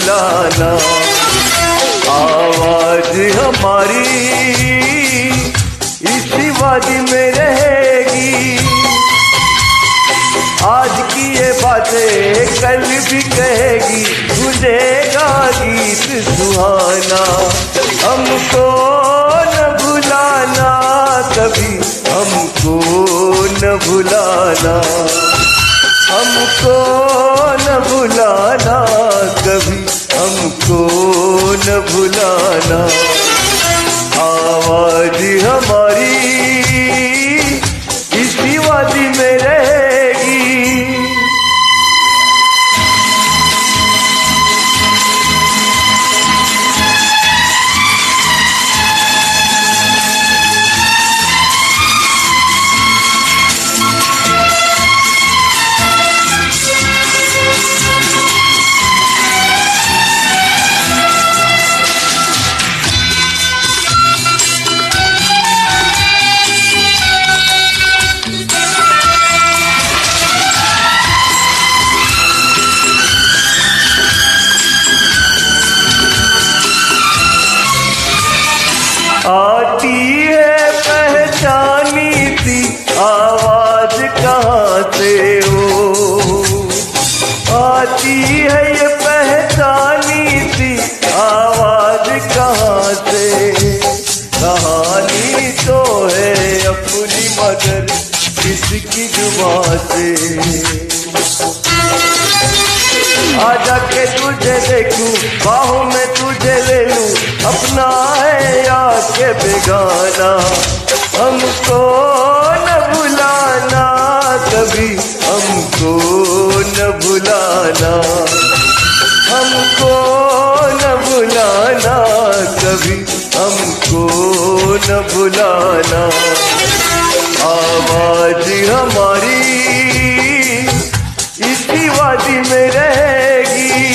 भुलाना। आवाज हमारी इसी वादी में रहेगी, आज की ये बातें कल भी कहेगी, गूंजेगा गीत सुहाना। हमको न भुलाना कभी, हमको न भुलाना, हमको न भुलाना कभी, हमको न भुलाना। आवाज हमारी इसी वादी में रहेगी। आती है पहचानी थी आवाज कहाँ से हो, आती है ये पहचानी थी आवाज कहाँ से। कहानी तो है अपनी मगर किसकी जुबान से। आजा के तुझे देखूं, बाहों में तुझे ले लूं, अपना है या के बेगाना। हमको न भुलाना कभी, हमको न भुलाना, हमको न भुलाना कभी, हमको न भुलाना। आवाज हमारी इसी वादी में रहेगी।